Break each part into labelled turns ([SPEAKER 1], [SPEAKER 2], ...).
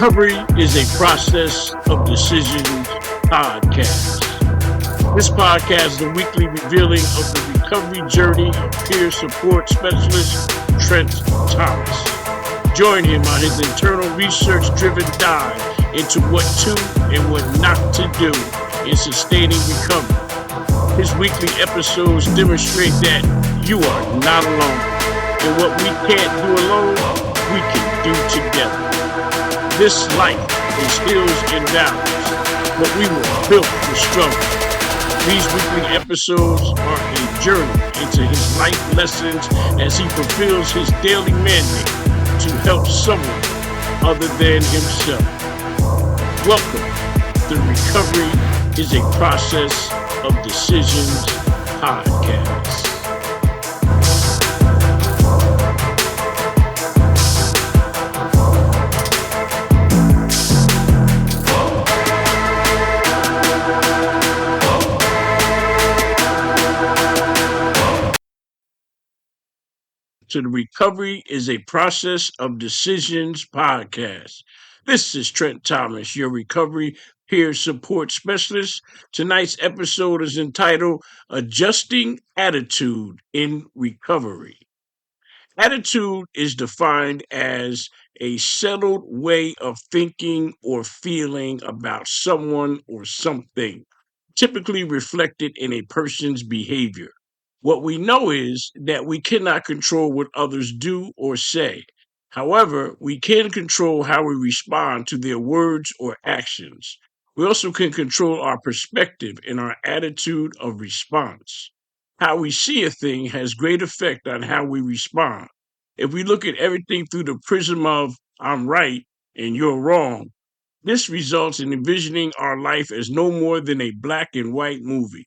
[SPEAKER 1] Recovery is a process of decisions podcast. This podcast is a weekly revealing of the recovery journey of peer support specialist Trent Thomas. Join him on his internal research-driven dive into what to and what not to do in sustaining recovery. His weekly episodes demonstrate that you are not alone, and what we can't do alone, we can do together. This life is hills and valleys, but we were built for struggle. These weekly episodes are a journey into his life lessons as he fulfills his daily mandate to help someone other than himself. Welcome. The Recovery is a Process of Decisions podcast. To the Recovery is a Process of Decisions podcast. This is Trent Thomas, your recovery peer support specialist. Tonight's episode is entitled Adjusting Attitude in Recovery. Attitude is defined as a settled way of thinking or feeling about someone or something, typically reflected in a person's behavior. What we know is that we cannot control what others do or say. However, we can control how we respond to their words or actions. We also can control our perspective and our attitude of response. How we see a thing has great effect on how we respond. If we look at everything through the prism of I'm right and you're wrong, this results in envisioning our life as no more than a black and white movie.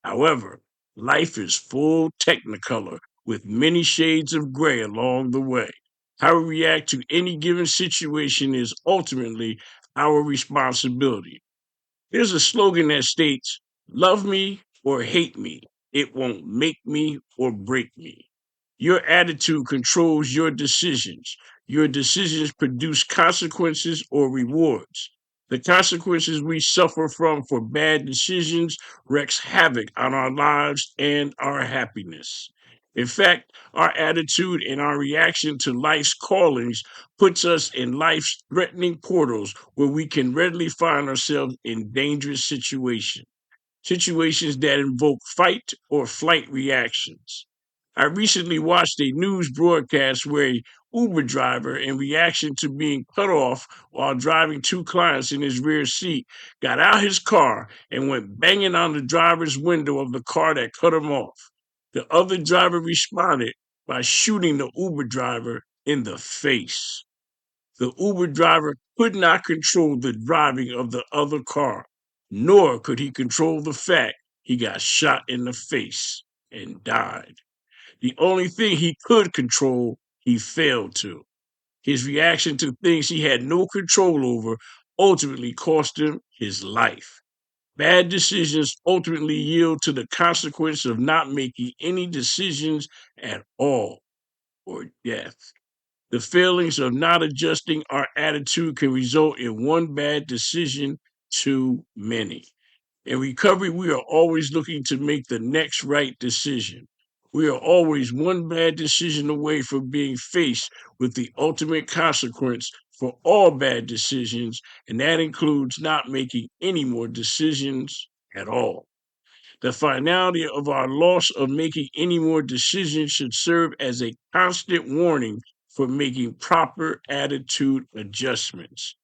[SPEAKER 1] However, life is full technicolor with many shades of gray along the way. How we react to any given situation is ultimately our responsibility. There's a slogan that states, love me or hate me. It won't make me or break me. Your attitude controls your decisions. Your decisions produce consequences or rewards. The consequences we suffer from for bad decisions wreaks havoc on our lives and our happiness. In fact, our attitude and our reaction to life's callings puts us in life's threatening portals where we can readily find ourselves in dangerous situations that invoke fight or flight reactions. I recently watched a news broadcast where a Uber driver, in reaction to being cut off while driving two clients in his rear seat, got out his car and went banging on the driver's window of the car that cut him off. The other driver responded by shooting the Uber driver in the face. The Uber driver could not control the driving of the other car, nor could he control the fact he got shot in the face and died. The only thing he could control, he failed to. His reaction to things he had no control over ultimately cost him his life. Bad decisions ultimately yield to the consequence of not making any decisions at all, or death. The failings of not adjusting our attitude can result in one bad decision too many. In recovery, we are always looking to make the next right decision. We are always one bad decision away from being faced with the ultimate consequence for all bad decisions, and that includes not making any more decisions at all. The finality of our loss of making any more decisions should serve as a constant warning for making proper attitude adjustments.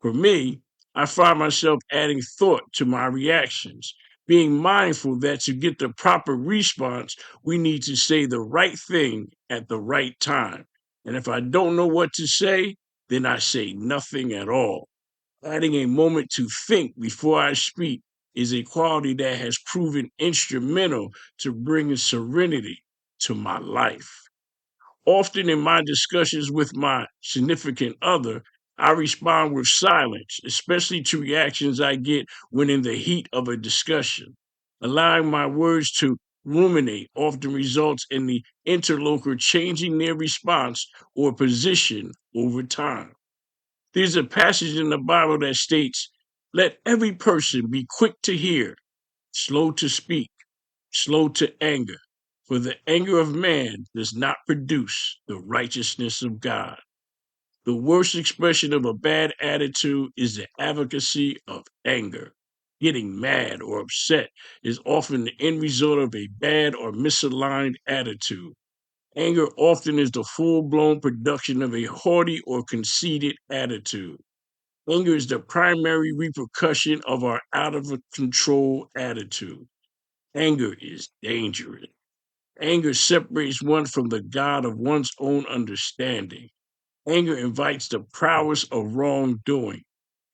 [SPEAKER 1] For me, I find myself adding thought to my reactions, being mindful that to get the proper response, we need to say the right thing at the right time. And if I don't know what to say, then I say nothing at all. Adding a moment to think before I speak is a quality that has proven instrumental to bringing serenity to my life. Often in my discussions with my significant other, I respond with silence, especially to reactions I get when in the heat of a discussion. Allowing my words to ruminate often results in the interlocutor changing their response or position over time. There's a passage in the Bible that states, "Let every person be quick to hear, slow to speak, slow to anger, for the anger of man does not produce the righteousness of God." The worst expression of a bad attitude is the advocacy of anger. Getting mad or upset is often the end result of a bad or misaligned attitude. Anger often is the full blown production of a haughty or conceited attitude. Anger is the primary repercussion of our out of control attitude. Anger is dangerous. Anger separates one from the God of one's own understanding. Anger invites the prowess of wrongdoing.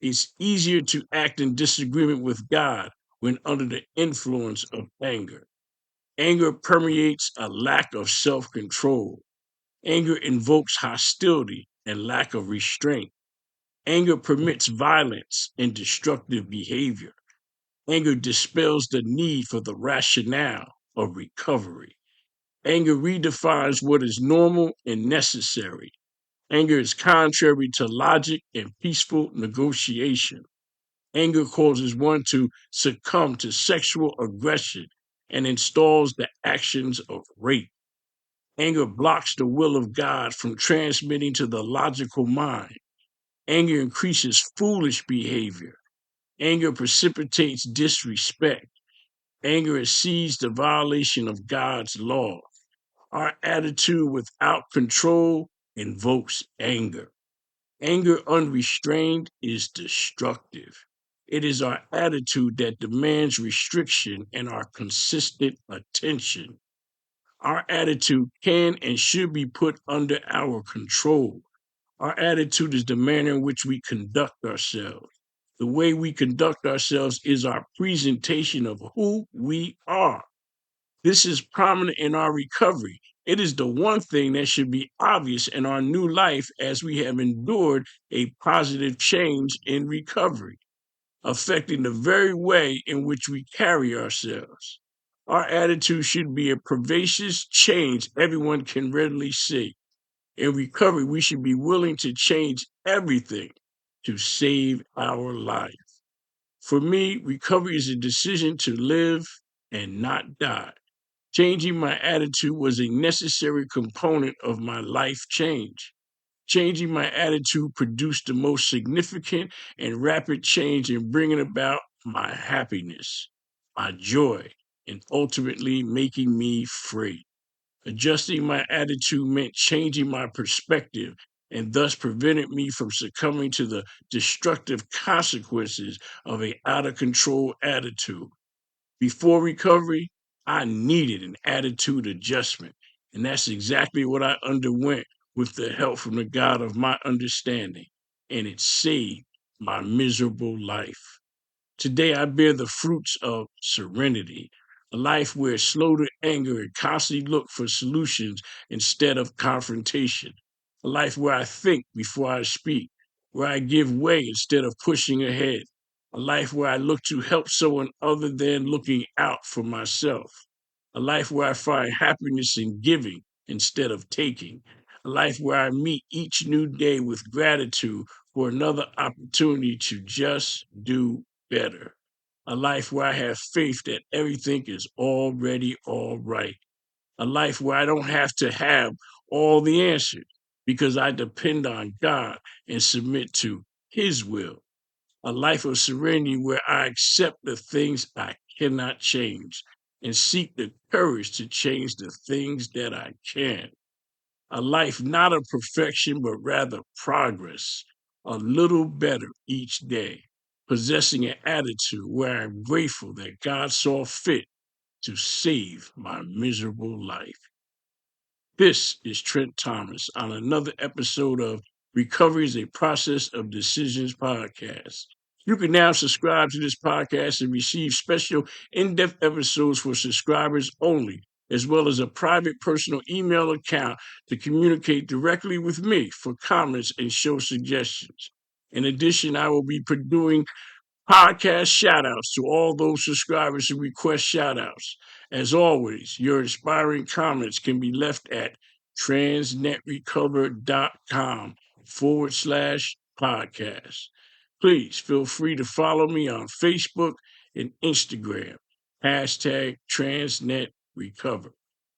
[SPEAKER 1] It's easier to act in disagreement with God when under the influence of anger. Anger permeates a lack of self control. Anger invokes hostility and lack of restraint. Anger permits violence and destructive behavior. Anger dispels the need for the rationale of recovery. Anger redefines what is normal and necessary. Anger is contrary to logic and peaceful negotiation. Anger causes one to succumb to sexual aggression and installs the actions of rape. Anger blocks the will of God from transmitting to the logical mind. Anger increases foolish behavior. Anger precipitates disrespect. Anger sees the violation of God's law. Our attitude without control invokes anger. Anger unrestrained is destructive. It is our attitude that demands restriction and our consistent attention. Our attitude can and should be put under our control. Our attitude is the manner in which we conduct ourselves. The way we conduct ourselves is our presentation of who we are. This is prominent in our recovery. It is the one thing that should be obvious in our new life as we have endured a positive change in recovery, affecting the very way in which we carry ourselves. Our attitude should be a pervasive change everyone can readily see. In recovery, we should be willing to change everything to save our life. For me, recovery is a decision to live and not die. Changing my attitude was a necessary component of my life change. Changing my attitude produced the most significant and rapid change in bringing about my happiness, my joy, and ultimately making me free. Adjusting my attitude meant changing my perspective and thus prevented me from succumbing to the destructive consequences of a out of control attitude. Before recovery, I needed an attitude adjustment, and that's exactly what I underwent with the help from the God of my understanding, and it saved my miserable life. Today, I bear the fruits of serenity, a life where it's slow to anger and constantly look for solutions instead of confrontation, a life where I think before I speak, where I give way instead of pushing ahead, a life where I look to help someone other than looking out for myself, a life where I find happiness in giving instead of taking, a life where I meet each new day with gratitude for another opportunity to just do better. A life where I have faith that everything is already all right. A life where I don't have to have all the answers because I depend on God and submit to His will. A life of serenity where I accept the things I cannot change and seek the courage to change the things that I can. A life not of perfection, but rather progress, a little better each day, possessing an attitude where I'm grateful that God saw fit to save my miserable life. This is Trent Thomas on another episode of Recovery is a Process of Decisions podcast. You can now subscribe to this podcast and receive special in-depth episodes for subscribers only, as well as a private personal email account to communicate directly with me for comments and show suggestions. In addition, I will be doing podcast shout outs to all those subscribers who request shout outs. As always, your inspiring comments can be left at transnetrecover.com/ podcast. Please feel free to follow me on Facebook and Instagram. Hashtag TransNetRecover.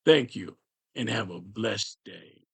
[SPEAKER 1] Thank you and have a blessed day.